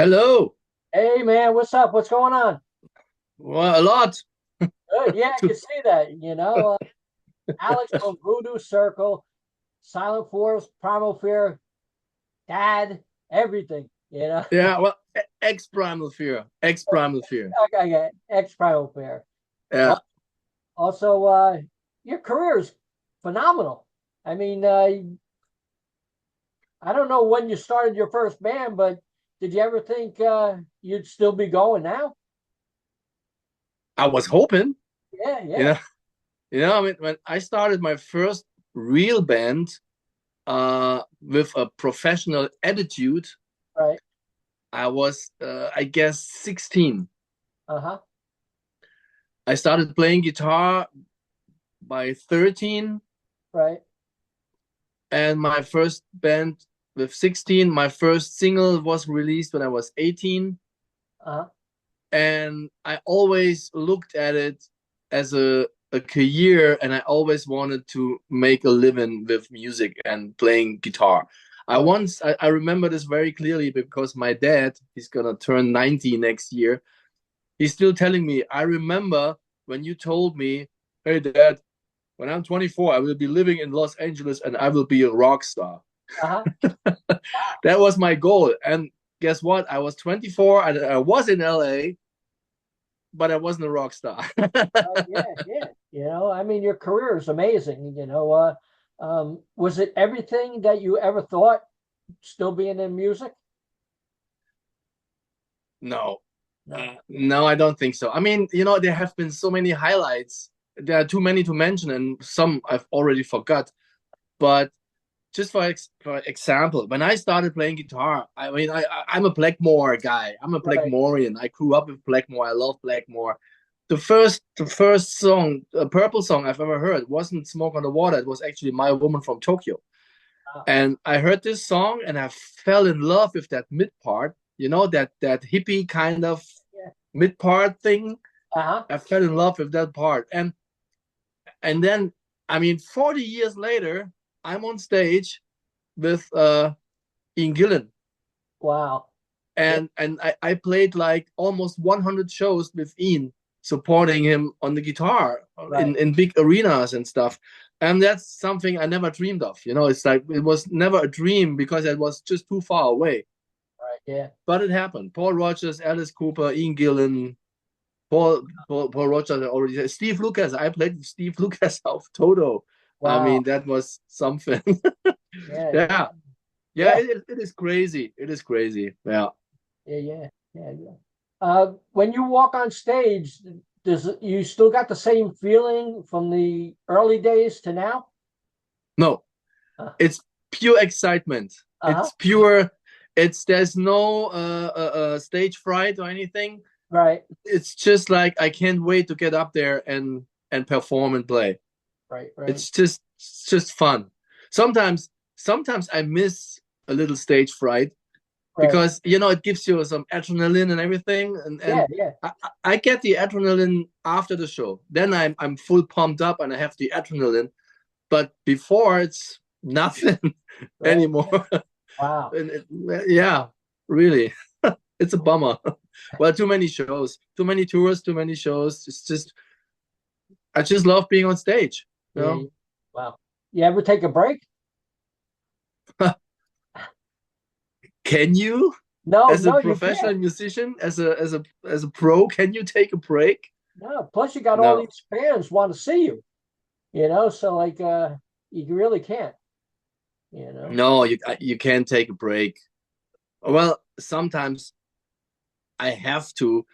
Hello. Hey man, what's up? What's going on? Well, a lot. Good. Yeah, I can see that. Alex from Voodoo Circle, Silent Force, Primal Fear, Dad, everything. Yeah, well, ex-Primal Fear. Ex-Primal Fear. Okay, ex Primal Fear. Yeah. Also, your career is phenomenal. I mean, I don't know when you started your first band, but did you ever think you'd still be going now? I was hoping, Yeah, you yeah, know, I mean, when I started my first real band with a professional attitude, right. I was I guess 16. Uh-huh. I started playing guitar by 13 Right. and my first band with 16, my first single was released when I was 18. Uh-huh. And I always looked at it as a career, and I always wanted to make a living with music and playing guitar. Right. I remember this very clearly because my dad, he's gonna turn 90 next year. He's still telling me, I remember when you told me, hey dad, when I'm 24, I will be living in Los Angeles and I will be a rock star. Uh-huh. That was my goal. And guess what? I was 24 and I was in LA, but I wasn't a rock star. Yeah, yeah. I mean, your career is amazing. Was it everything that you ever thought still being in music? No, No. no, I don't think so. I mean, there have been so many highlights. There are too many to mention, and some I've already forgot. But just for example, when I started playing guitar, I mean, I'm a Blackmore guy. I'm a Right, Blackmorian. I grew up with Blackmore. I love Blackmore. The first song, a Purple song I've ever heard wasn't "Smoke on the Water." It was actually "My Woman from Tokyo." uh, And I heard this song and I fell in love with that mid part, that hippie kind of yeah. mid part thing. Uh-huh. I fell in love with that part. And then I mean 40 years later, I'm on stage with Ian Gillan. Wow. Yeah, And I played like almost 100 shows with Ian, supporting him on the guitar right, in big arenas and stuff. And that's something I never dreamed of. It's like it was never a dream because it was just too far away. right. Yeah. But it happened. Paul Rogers, Alice Cooper, Ian Gillan, Paul Rogers already said. Steve Lucas. I played with Steve Lucas of Toto. I Wow. mean, that was something. Yeah, Yeah. Yeah, yeah, it is crazy. It is crazy. Yeah. yeah, yeah, yeah, yeah. When you walk on stage, does you still got the same feeling from the early days to now? No, Uh, it's pure excitement. uh-huh. It's pure. There's no stage fright or anything. Right, It's just like I can't wait to get up there and perform and play. right, right, It's just fun. Sometimes I miss a little stage fright right. because it gives you some adrenaline and everything, and Yeah, yeah. I get the adrenaline after the show. Then I'm full pumped up and I have the adrenaline. But before it's nothing Right. anymore. Wow. And yeah, really, it's a bummer. Well, too many shows, too many tours, too many shows. It's just I just love being on stage. You Yeah, know, yeah. Wow. You ever take a break? can you, No, as a no, you professional can't. musician, as a pro, can you take a break? No. Plus, you got all No, these fans want to see you. So like, you really can't. You know. no, you can't take a break. Well, sometimes I have to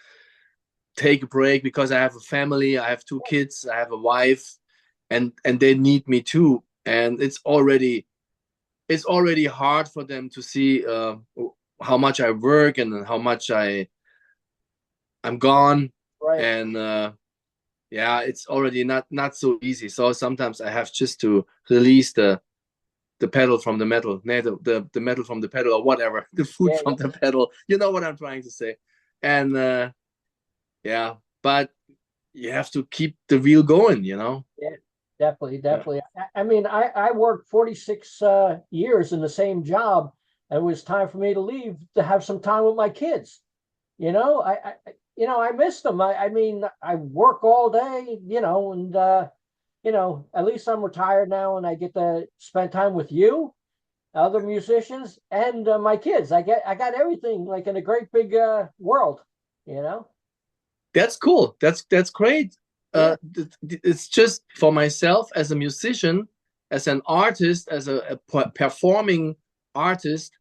take a break because I have a family, I have two kids, I have a wife, and they need me too. And it's already hard for them to see how much I work and how much I'm gone. Right. And yeah, it's already not so easy. So sometimes I have just to release the pedal from the metal, the metal from the pedal or whatever, the food Yeah, from yeah, the pedal. You know what I'm trying to say. And yeah, but you have to keep the wheel going. yeah. Definitely, Yeah. definitely. I mean, I worked 46 years in the same job, it was time for me to leave to have some time with my kids. I miss them. I mean, I work all day, and at least I'm retired now and I get to spend time with you, other musicians, and my kids. I got everything like in a great big world, you know? That's cool. That's great. Yeah, It's just for myself as a musician, as an artist, as a performing artist,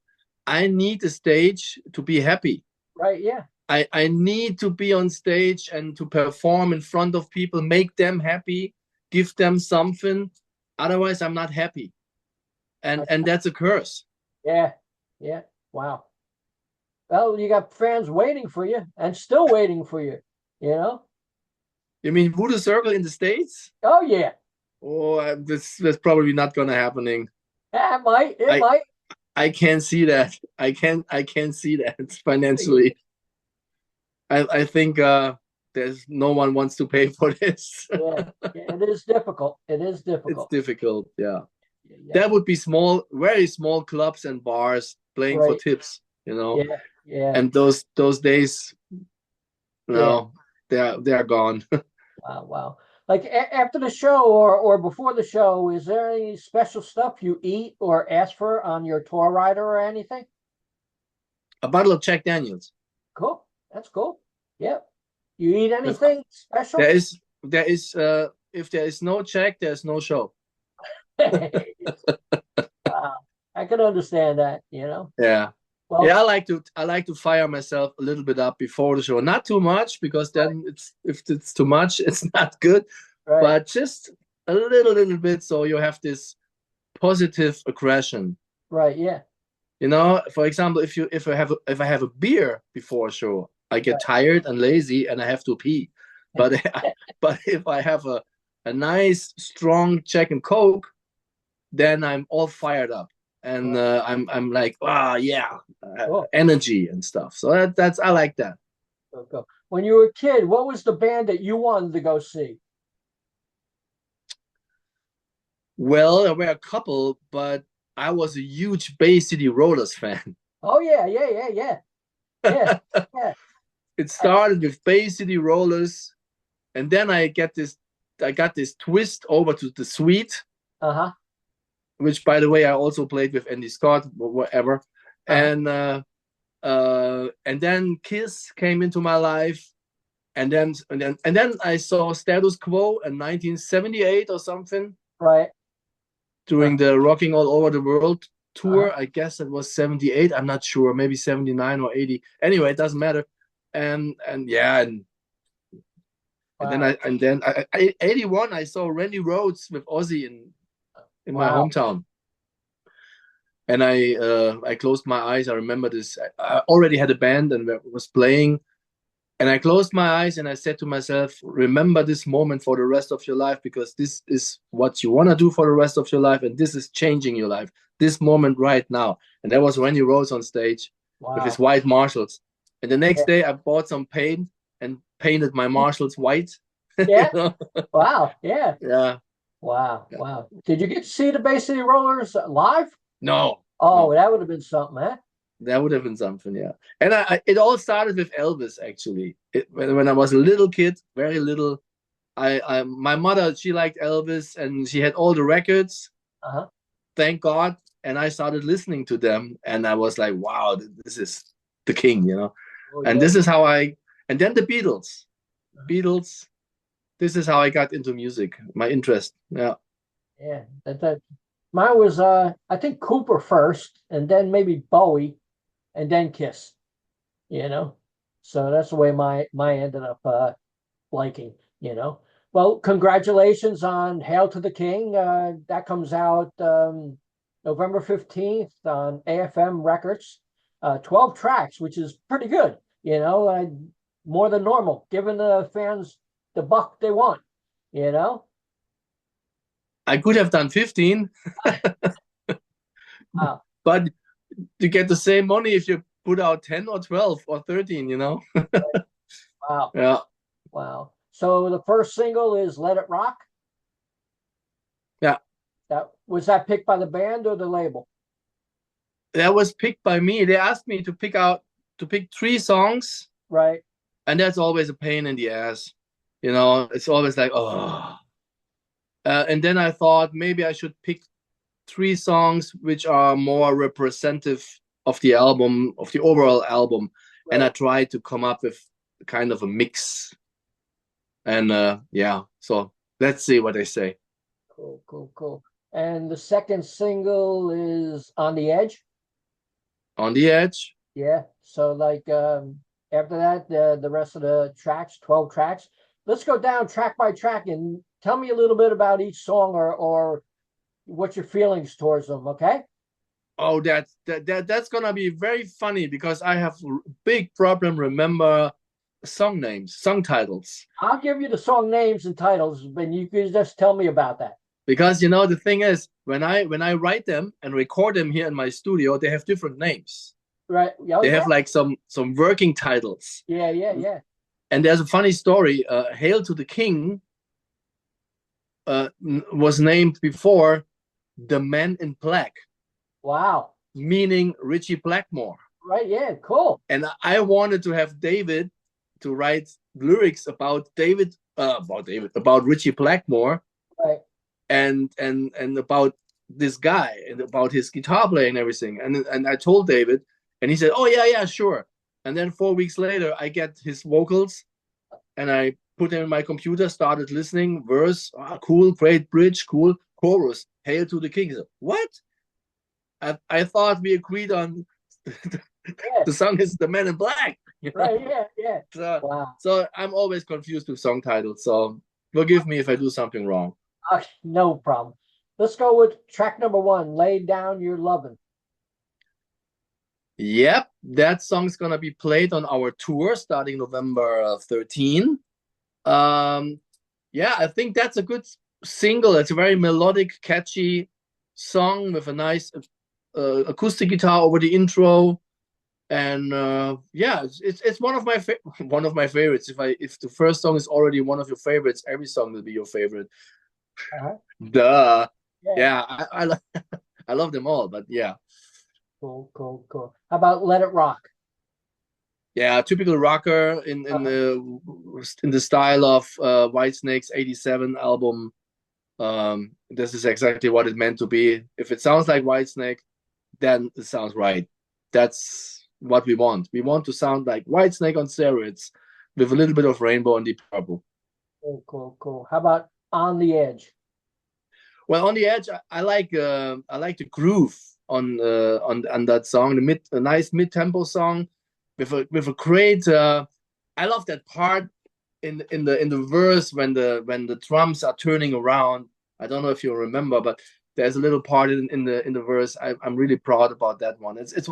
I need a stage to be happy. right. Yeah, I need to be on stage and to perform in front of people, make them happy, give them something. Otherwise, I'm not happy. And that's a curse. yeah, yeah. Wow. Well, you got fans waiting for you and still waiting for you, you know? You mean Voodoo Circle in the States? Oh, yeah. Oh, that's probably not gonna happening. Yeah, it might. It I might. I can't see that. I can't see that financially. I think there's no one wants to pay for this. Yeah, it is difficult. It is It's difficult. difficult. Yeah. Yeah, That would be small, very small clubs and bars playing for right. tips, Yeah, yeah, And those days, yeah. no, they're gone. Wow, wow. Like after the show or before the show, is there any special stuff you eat or ask for on your tour rider or anything? A bottle of Jack Daniels. Cool. That's cool. Yep. You eat If anything special? there is if there is no Jack, there's no show. Wow. I can understand that. Yeah. Yeah, Well, I like to fire myself a little bit up before the show. Not too much because then if it's too much, it's not good. right, But just a little bit so you have this positive aggression. right, yeah, For example, if I have a beer before a show, I get right. tired and lazy and I have to pee. But but if I have a nice strong Jack and Coke, then I'm all fired up and Right. I'm like, yeah, Cool. energy and stuff. So that's I like that. Cool, cool. When you were a kid, what was the band that you wanted to go see? Well, there were a couple, but I was a huge Bay City Rollers fan. Oh yeah, yeah, yeah, yeah, yeah, yeah. It started with Bay City Rollers, and then I got this twist over to the Sweet, Uh-huh. which by the way I also played with Andy Scott or whatever, Uh-huh. and then Kiss came into my life, and then I saw Status Quo in 1978 or something Right. during Uh-huh. the Rocking All Over the World Uh-huh. tour. I guess it was 78. I'm not sure, maybe 79 or 80. Anyway, it doesn't matter. And yeah, and then Wow. I 81 I saw Randy Rhoads with Ozzy in my Wow. hometown. And I closed my eyes. I remember this. I already had a band and was playing. And I closed my eyes and I said to myself, remember this moment for the rest of your life, because this is what you want to do for the rest of your life. And this is changing your life, this moment right now. And that was Randy Rhoads on stage with his Wow. white Marshalls. And the Yeah. next day I bought some paint and painted my Marshalls white. Yeah. you know? Wow. Yeah. Yeah. Wow. Wow. Did you get to see the Bay City Rollers live? No, Oh, no. that would have been something, huh? That would have been something, yeah. And it all started with Elvis, actually. When I was a little kid, very little, my mother, she liked Elvis and she had all the records, Uh-huh. thank God. And I started listening to them and I was like, wow, this is the king. Oh And yeah. this is and then the Beatles. Beatles, this is how I got into music, my interest. Yeah. Yeah. That mine was I think Cooper first and then maybe Bowie and then Kiss, you know. So that's the way my ended up liking. Well, congratulations on Hail to the King. That comes out November 15th on AFM Records. 12 tracks, which is pretty good, more than normal, giving the fans the buck they want, you know? I could have done 15, Wow. but you get the same money if you put out 10 or 12 or 13. Wow. Yeah. Wow. So the first single is Let It Rock. Yeah. That picked by the band or the label? that was picked by me. They asked me to pick 3 songs, Right. and that's always a pain in the ass. You know, it's always like, oh. And then I thought maybe I should pick 3 songs which are more representative of the album, of the overall album. And I Right. tried to come up with kind of a mix. And yeah, so let's see what they say. Cool, cool, cool. And the second single is On the Edge. On the Edge. Yeah. So like after that, the rest of the tracks, 12 tracks. Let's go down track by track and tell me a little bit about each song or what's your feelings towards them, okay? Oh, that's gonna be very funny because I have big problem remember song names, song titles. I'll give you the song names and titles, but you can just tell me about that. Because you know the thing is when I write them and record them here in my studio, they have different names. Right. Oh, They yeah. have like some working titles. Yeah, yeah, yeah. And there's a funny story. Hail to the King was named before the Man in Black, Wow. meaning Richie Blackmore. Right, yeah, cool. And I wanted to have David to write lyrics about about Richie Blackmore, Right. and about this guy and about his guitar playing and everything. And I told David, and he said, "Oh yeah, sure." And then 4 weeks later, I get his vocals, and I put them in my computer, started listening. Verse, cool, great bridge, cool. Chorus, hail to the king. So, what? I thought we agreed on Yeah. the song is The Man in Black. You know? Right, yeah, yeah. So, Wow. so I'm always confused with song titles. So forgive me if I do something wrong. No problem. Let's go with track number 1, Lay Down Your Lovin'. Yep, that song's gonna be played on our tour starting November 13. Yeah, I think that's a good single. It's a very melodic, catchy song with a nice acoustic guitar over the intro, and yeah, it's one of my one of my favorites. If the first song is already one of your favorites, every song will be your favorite. Duh. Yeah. Yeah, I love them all, but yeah. Cool, cool, cool. How about Let It Rock? Yeah, typical rocker in the style of Whitesnake's '87 album. This is exactly what it meant to be. If it sounds like Whitesnake, then it sounds right. That's what we want. We want to sound like Whitesnake on steroids with a little bit of Rainbow and Deep Purple. Cool, cool, cool. How about On the Edge? Well, On the Edge, I like the groove on that song, a nice mid-tempo song with a great. I love that part in the verse when the drums are turning around. I don't know if you remember, but there's a little part in the verse. I'm really proud about that one. It's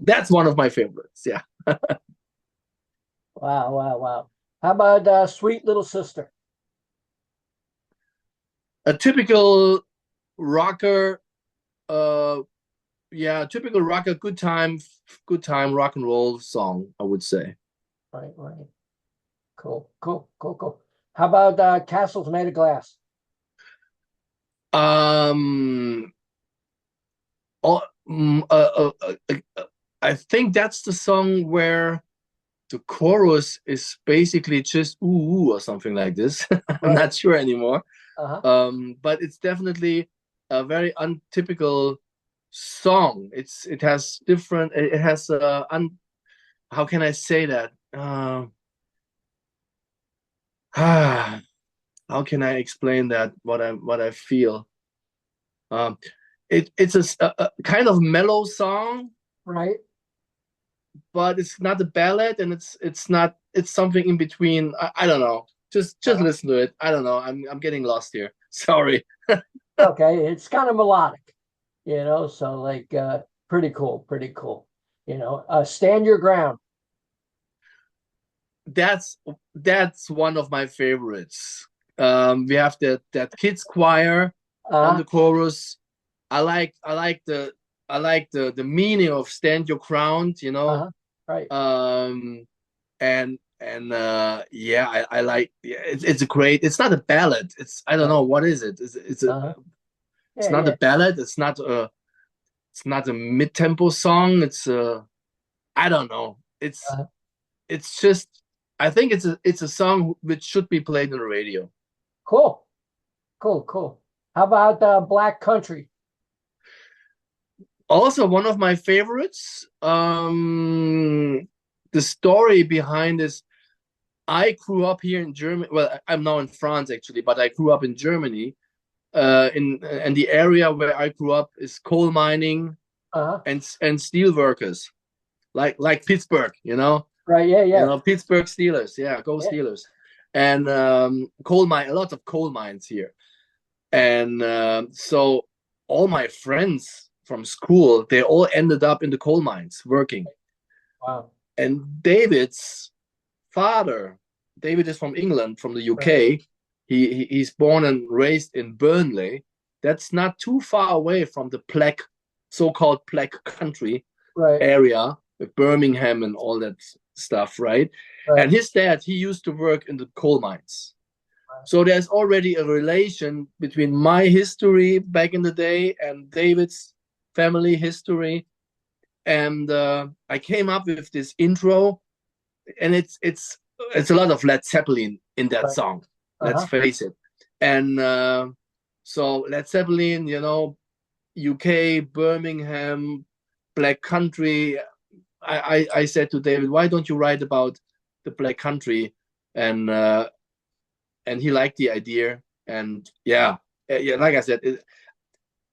that's one of my favorites. Yeah. Wow, wow, wow. How about Sweet Little Sister? A typical rocker. Yeah, typical rocker. Good time rock and roll song, I would say. Right, right. Cool, cool, cool, cool. How about Castles Made of Glass? Um, oh, I think that's the song where the chorus is basically just ooh, or something like this. I'm not sure anymore. But it's definitely a very untypical song. It has different. It has how can I say that? How can I explain that? What I feel. It's a kind of mellow song, right? But it's not a ballad, and it's something in between. I don't know. Just listen to it. I don't know. I'm getting lost here. Sorry. Okay, it's kind of melodic, so like pretty cool, pretty cool. Stand Your Ground. That's one of my favorites. We have that kids choir on the chorus. I like the meaning of Stand Your Ground, Right. And yeah, I like it's a great. It's not a ballad. It's I don't know what is it. It's not a ballad. It's not a mid-tempo song. It's I don't know. Uh, It's just I think it's a song which should be played on the radio. cool, cool, cool. How about Black Country? Also, one of my favorites. The story behind this, I grew up here in Germany. Well, I'm now in France actually, but I grew up in Germany. And the area where I grew up is coal mining Uh-huh. and steel workers, like Pittsburgh, Right, yeah, yeah, Pittsburgh Steelers, yeah, go yeah. Steelers, and a lot of coal mines here, and so all my friends from school, they all ended up in the coal mines working, Wow. and David's father, David is from England, from the Right, UK. He's born and raised in Burnley. That's not too far away from the so-called Black Country right, area with Birmingham and all that stuff, right? right. And his dad, he used to work in the coal mines. So there's already a relation between my history back in the day and David's family history. And I came up with this intro, and it's a lot of Led Zeppelin in that Right. song. Let's Uh-huh. face it. And so Led Zeppelin, UK, Birmingham, Black Country. I said to David, why don't you write about the Black Country? And he liked the idea. And yeah, like I said,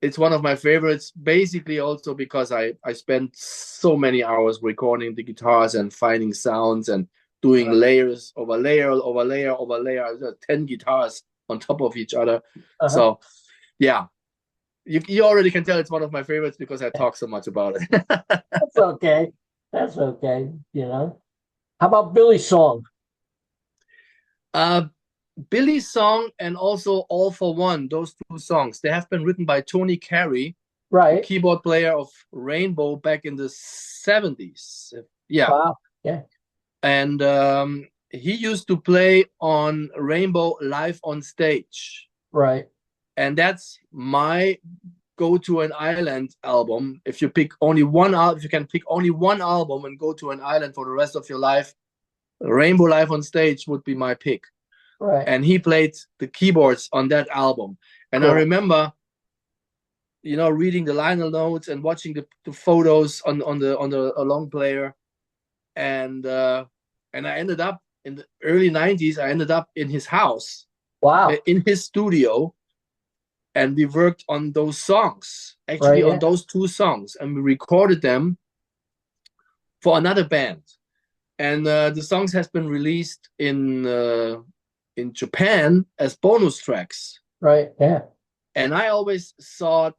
it's one of my favorites, basically also because I spent so many hours recording the guitars and finding sounds and doing layers over layer over layer over layer, 10 guitars on top of each other. Uh-huh. So yeah, you already can tell it's one of my favorites because I talk so much about it. That's okay. That's okay. How about Billy's song? Billy's song and also All for One, those two songs, they have been written by Tony Carey, the Right. keyboard player of Rainbow back in the 70s. Yeah. Wow. Yeah. And he used to play on Rainbow live on stage. Right. And that's my Go to an Island album. If you pick only one album, if you can pick only one album and go to an island for the rest of your life, Rainbow live on stage would be my pick. Right. And he played the keyboards on that album. And Cool. I remember, reading the liner notes and watching the photos on the long player. And I ended up in the early 90s, I ended up in his house. Wow. In his studio. And we worked on those songs, actually on those two songs. And we recorded them for another band. And the songs has been released in Japan as bonus tracks. Right, yeah. And I always thought,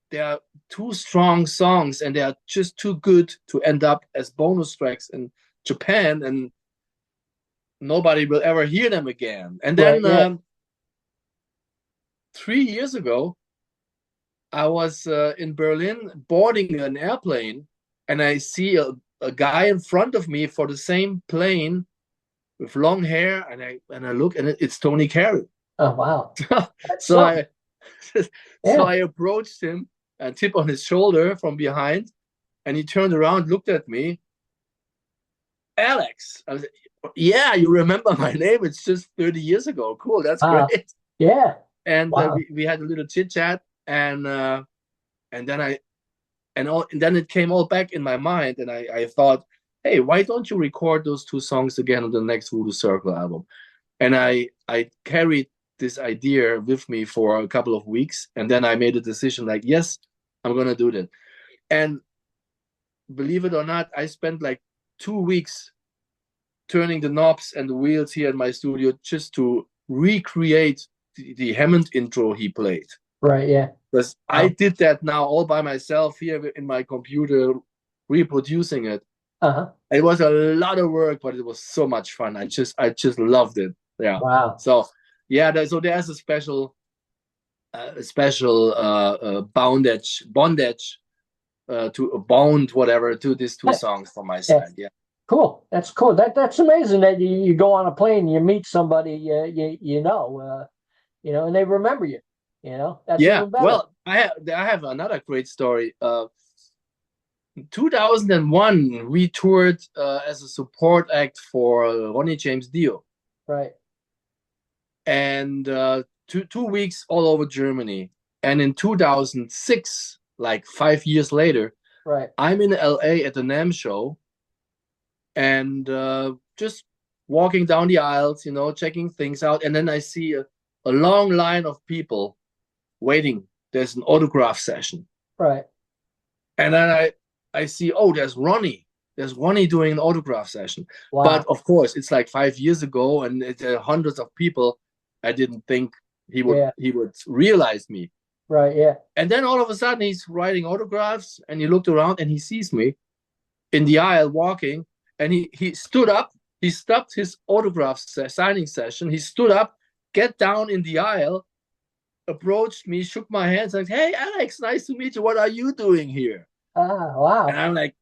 they are two strong songs and they are just too good to end up as bonus tracks in Japan, and nobody will ever hear them again. And then 3 years ago, I was in Berlin boarding an airplane, and I see a guy in front of me for the same plane with long hair, and I look, and it's Tony Carey. Oh wow! So I approached him and tip on his shoulder from behind, and he turned around, looked at me. Alex, I was like, yeah, you remember my name? It's just 30 years ago. Cool, that's great. Yeah. And we had a little chit chat, and then it came all back in my mind, and I thought, hey, why don't you record those two songs again on the next Voodoo Circle album? And I carried this idea with me for a couple of weeks, and then I made a decision like, yes, I'm gonna do that. And believe it or not, I spent like 2 weeks turning the knobs and the wheels here in my studio just to recreate the Hammond intro he played. Right, yeah. Because I did that now all by myself here in my computer, reproducing it. It was a lot of work, but it was so much fun. I just loved it. Yeah. Wow. So yeah, so there's a special bondage to a bond, whatever, to these two songs from my side. Yeah. Cool. That's cool. That's amazing that you go on a plane, you meet somebody you know, and they remember you. That's Yeah. even better. Well, I have another great story. 2001, we toured as a support act for Ronnie James Dio, Right. and two weeks all over Germany. And in 2006, like 5 years later, Right. I'm in LA at the NAMM show, and just walking down the aisles, checking things out, and then I see a long line of people waiting. There's an autograph session, Right. and then I see, oh, there's Ronnie. There's Ronnie doing an autograph session. But Wow. of course, it's like 5 years ago, and there are hundreds of people. I didn't think he would Yeah. realize me. Right. Yeah. And then all of a sudden, he's writing autographs, and he looked around and he sees me in the aisle walking, and he stood up. He stopped his autograph signing session. He stood up, get down in the aisle, approached me, shook my hands, and said, "Hey, Alex, nice to meet you. What are you doing here?" Wow. And I'm like,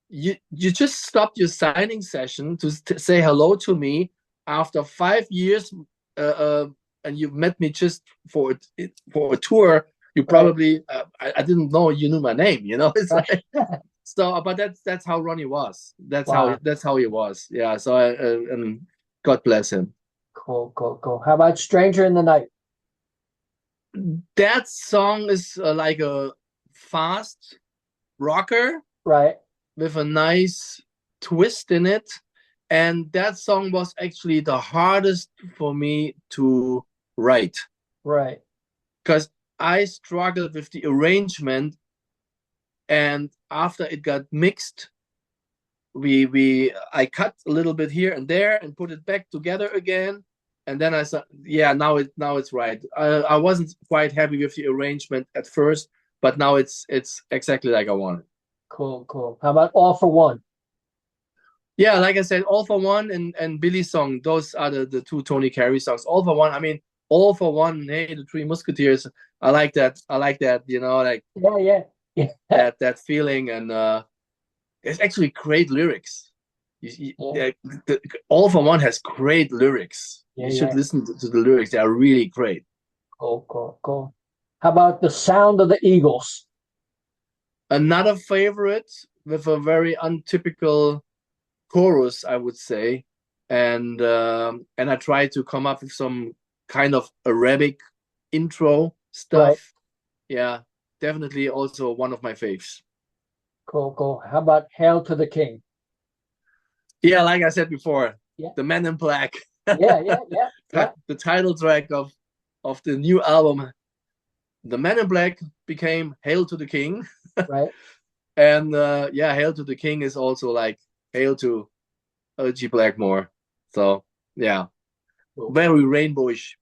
you just stopped your signing session to say hello to me after 5 years, and you met me just for a tour. You probably I didn't know you knew my name. It's Right. like so. But that's how Ronnie was. That's Wow. how he was. Yeah. So and God bless him. Cool. Cool. Cool. How about Stranger in the Night? That song is like a fast rocker Right. with a nice twist in it. And that song was actually the hardest for me to write, Right. because I struggled with the arrangement. And after it got mixed, I cut a little bit here and there and put it back together again. And then I said, yeah, now it's right. I wasn't quite happy with the arrangement at first, but now it's exactly like I wanted. Cool. Cool. How about All for One? Yeah, like I said, All for One and Billy's Song, those are the two Tony Carey songs. All for One, I mean, All for One, hey, the Three Musketeers. I like that. Like Yeah. Yeah. that feeling. And there's actually great lyrics. Yeah. All for One has great lyrics. Yeah. You should Yeah. listen to the lyrics. They are really great. Cool. Cool. Cool. How about The Sound of the Eagles? Another favorite with a very untypical chorus, I would say, and I try to come up with some kind of Arabic intro Right. stuff. Yeah, definitely also one of my faves. Cool. Cool. How about Hail to the King? Yeah, like I said before, Yeah. the Men in Black. Yeah. The title track of the new album, The Men in Black, became Hail to the King. Right. And yeah, Hail to the King is also like Hail to O.G. Blackmore. So yeah, Cool. very rainbowish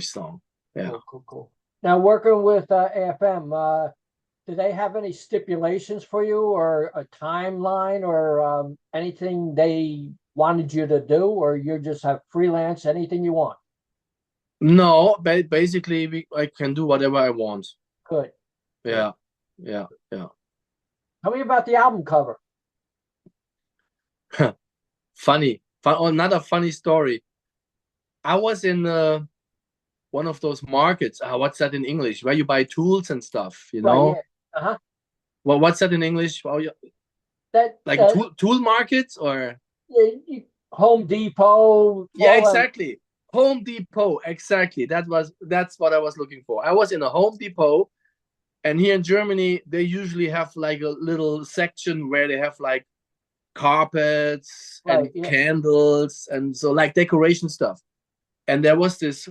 song. Yeah. Cool. Now, working with AFM, do they have any stipulations for you, or a timeline, or anything they wanted you to do, or you just have freelance, anything you want? No, basically I can do whatever I want. Good. Yeah. Tell me about the album cover. Funny. Another funny story. I was in one of those markets. What's that in English? Where you buy tools and stuff, Right, yeah. Uh-huh. Well, what's that in English? That Like tool markets or Home Depot. yeah, exactly. Home Depot, exactly. That's what I was looking for. I was in a Home Depot, and here in Germany, they usually have like a little section where they have like carpets and candles and so like decoration stuff. And there was this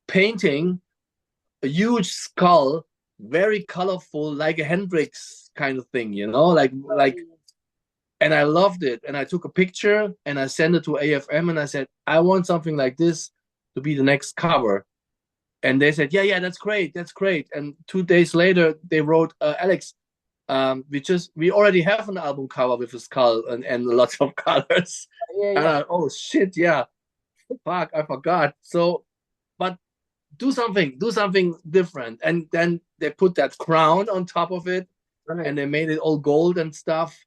painting, a huge skull, very colorful, like a Hendrix kind of thing, and I loved it. And I took a picture and I sent it to AFM and I said, I want something like this to be the next cover. And they said, yeah, that's great. And 2 days later, they wrote, Alex, we already have an album cover with a skull and lots of colors. Yeah. Oh shit, yeah. Fuck, I forgot. So, but do something different. And then they put that crown on top of it, right. And they made it all gold and stuff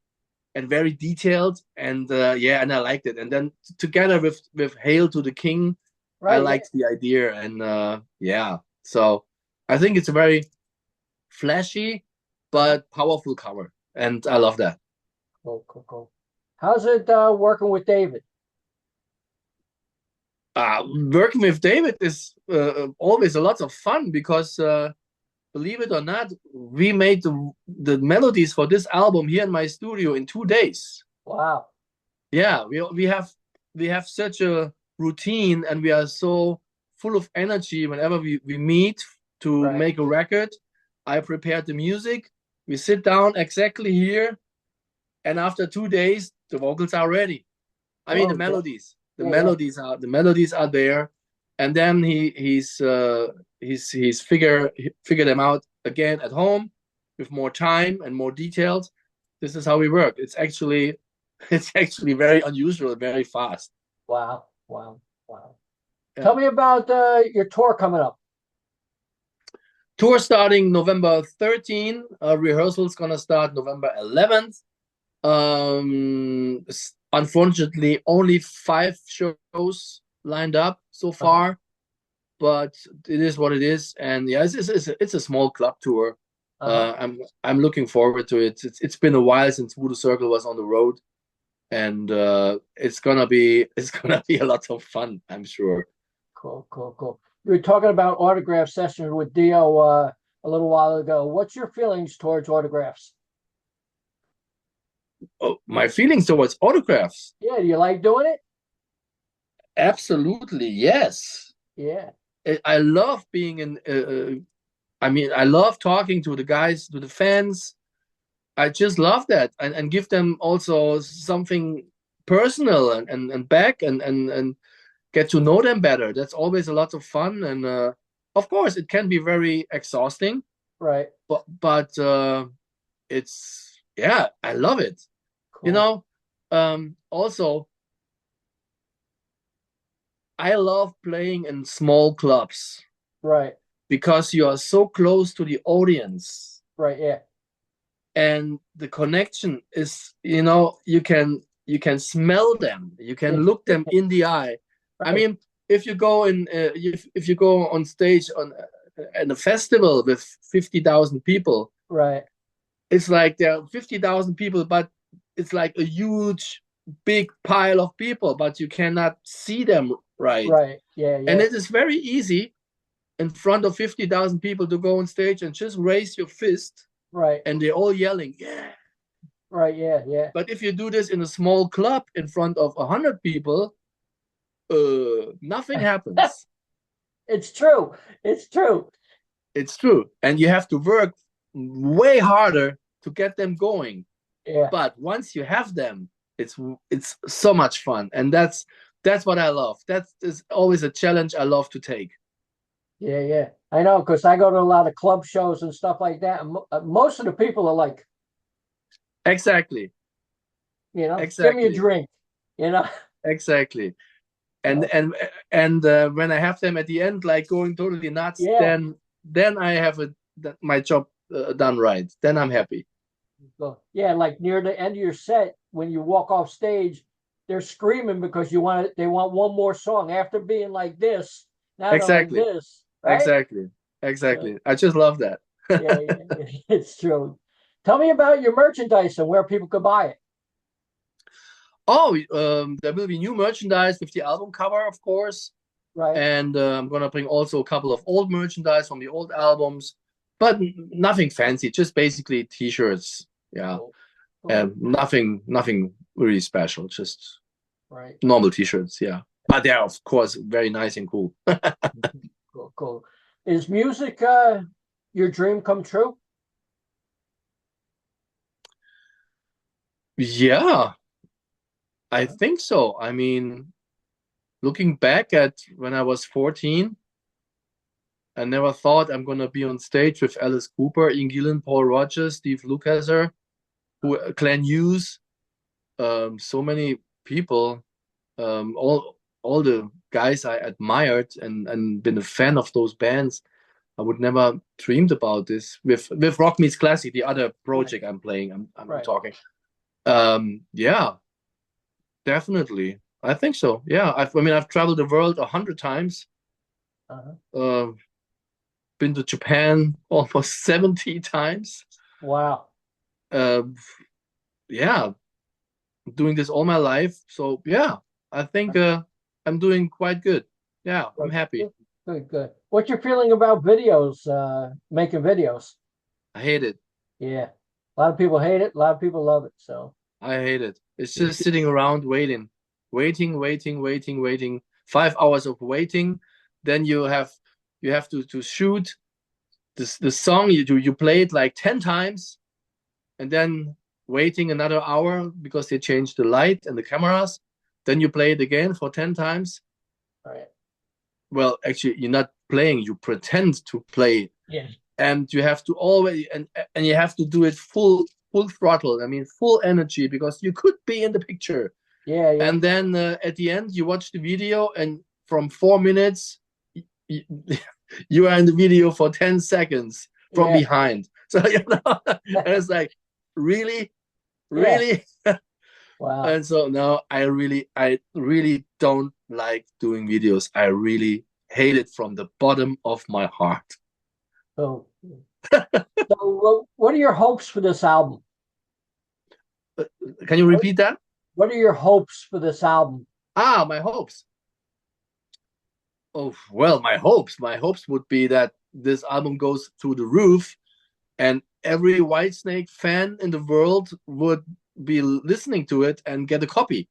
and very detailed. And and I liked it. And then together with Hail to the King, I Right. Yeah. liked the idea, and yeah. So I think it's a very flashy Uh-huh. but powerful cover, and I love that. Cool, cool, cool. How's it working with David? Working with David is always a lot of fun because believe it or not, we made the melodies for this album here in my studio in 2 days. Wow. Yeah, we have such a routine, and we are so full of energy whenever we meet to Right. make a record. I prepared the music. We sit down exactly here, and after 2 days, the vocals are ready. I mean, the Okay. melodies. The Yeah, yeah. melodies are the melodies are there, and then he's figure them out again at home with more time and more details. This is how we work. It's actually very unusual, very fast. Wow. Wow. Wow. Yeah. Tell me about your tour coming up. Tour starting November 13. Rehearsals gonna start November 11th. Unfortunately, only 5 shows lined up so Uh-huh. far, but it is what it is. And yeah, it's a small club tour. Uh-huh. I'm looking forward to it. It's been a while since Voodoo Circle was on the road, and it's gonna be a lot of fun, I'm sure. Cool, cool, cool. You were talking about autograph sessions with Dio a little while ago. What's your feelings towards autographs? Oh, my feelings towards autographs, Yeah, do you like doing it? absolutely yes. Yeah, I love being in. I mean, I love talking to the guys, to the fans. I just love that, and give them also something personal, and back, and get to know them better. That's always a lot of fun, and of course it can be very exhausting, right. but it's, yeah, I love it. You Cool. know, also I love playing in small clubs Right, because you are so close to the audience, right, yeah. and the connection is, you can smell them, you can look them in the eye. I Right, mean, if you go on stage on at a festival with 50,000 people, right, it's like there are 50,000 people, but it's like a huge big pile of people, but you cannot see them right. right. Yeah, And yeah. it is very easy in front of 50,000 people to go on stage and just raise your fist, Right, and they're all yelling, yeah. right, yeah, yeah. But if you do this in a small club in front of 100 people, nothing happens. It's true. It's true. It's true. And you have to work way harder to get them going. Yeah, But once you have them, it's so much fun. And that's what I love. That is always a challenge I love to take. yeah, yeah. I know because I go to a lot of club shows and stuff like that. And most of the people are like, Exactly. give me a Exactly. drink, you know? Exactly. And So, and and when I have them at the end, like going totally nuts, yeah. then I have my job done right. Then I'm happy. So, yeah, like near the end of your set, when you walk off stage, they're screaming because they want one more song after being like this. Now they're like Exactly. this, right? Exactly. So, Exactly. I just love that. yeah, yeah, it's true. Tell me about your merchandise and where people could buy it. Oh, there will be new merchandise with the album cover, of course, Right. and I'm gonna bring also a couple of old merchandise from the old albums, but nothing fancy. Just basically T-shirts. Yeah, Cool. Cool. nothing really special. Just Right. normal T-shirts. Yeah, but they're of course very nice and cool. Cool. Cool. Is music your dream come true? Yeah, I think so. I mean, looking back at when I was 14, I never thought I'm gonna be on stage with Alice Cooper, Ian Gillan, Paul Rodgers, Steve Lukather, Glenn Hughes, so many people, all the guys I admired and been a fan of those bands. I would never dreamed about this with Rock Meets Classic, the other Right. project I'm playing. I'm Right. talking. Yeah, definitely. I think so. Yeah. I mean, I've traveled the world 100 times. Uh-huh. Uh, been to Japan almost 70 times. Wow. Uh, yeah, doing this all my life. So yeah, I think I'm doing quite good. Yeah, I'm happy. Good, good, good. What's your feeling about videos, making videos? I hate it. Yeah. A lot of people hate it, a lot of people love it. So I hate it. It's you just should, sitting around waiting, waiting. 5 hours of waiting. Then you have to shoot the song. You play it like 10 times, and then waiting another hour because they changed the light and the cameras. Then you play it again for 10 times. all right. Well, actually, you're not playing. You pretend to play, Yeah. and you have to always and you have to do it full throttle. I mean, full energy because you could be in the picture. Yeah, yeah. And then at the end, you watch the video, and from 4 minutes, you, you are in the video for 10 seconds from Yeah. behind. So and it's like, really, Yeah. really. Wow. And so now I really don't like doing videos. I really hate it from the bottom of my heart. So, what are your hopes for this album? Can you What, repeat that? what are your hopes for this album? My hopes. Oh, well, my hopes would be that this album goes through the roof, and every Whitesnake fan in the world would be listening to it and get a copy.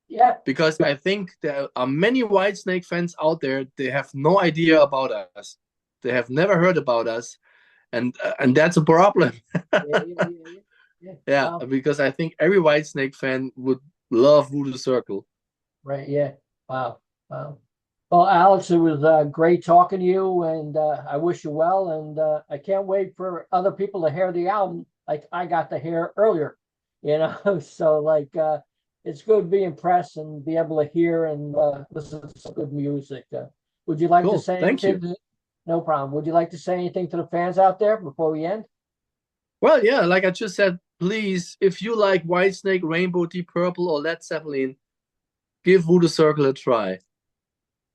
Yeah. Because I think there are many Whitesnake fans out there. They have no idea about us. They have never heard about us, and that's a problem. Yeah, yeah, yeah, yeah. Yeah. Yeah, Wow. because I think every Whitesnake fan would love Voodoo Circle. Right. Yeah. Wow. Wow. Well, Alex, it was great talking to you, and I wish you well. And I can't wait for other people to hear the album like I got to hear earlier. You know, so like it's good to be impressed and be able to hear and listen to some good music. Would you like to Cool. say Thank anything? you. No problem. Would you like to say anything to the fans out there before we end? Well, yeah, like I just said, please, if you like Whitesnake, Rainbow, Deep Purple, or Led Zeppelin, give Voodoo Circle a try.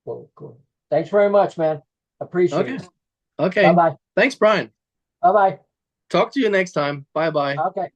Cool, cool. Thanks very much, man. Appreciate Okay. it. Bye Okay. bye. Thanks, Brian. Bye bye. Talk to you next time. Bye bye. Okay.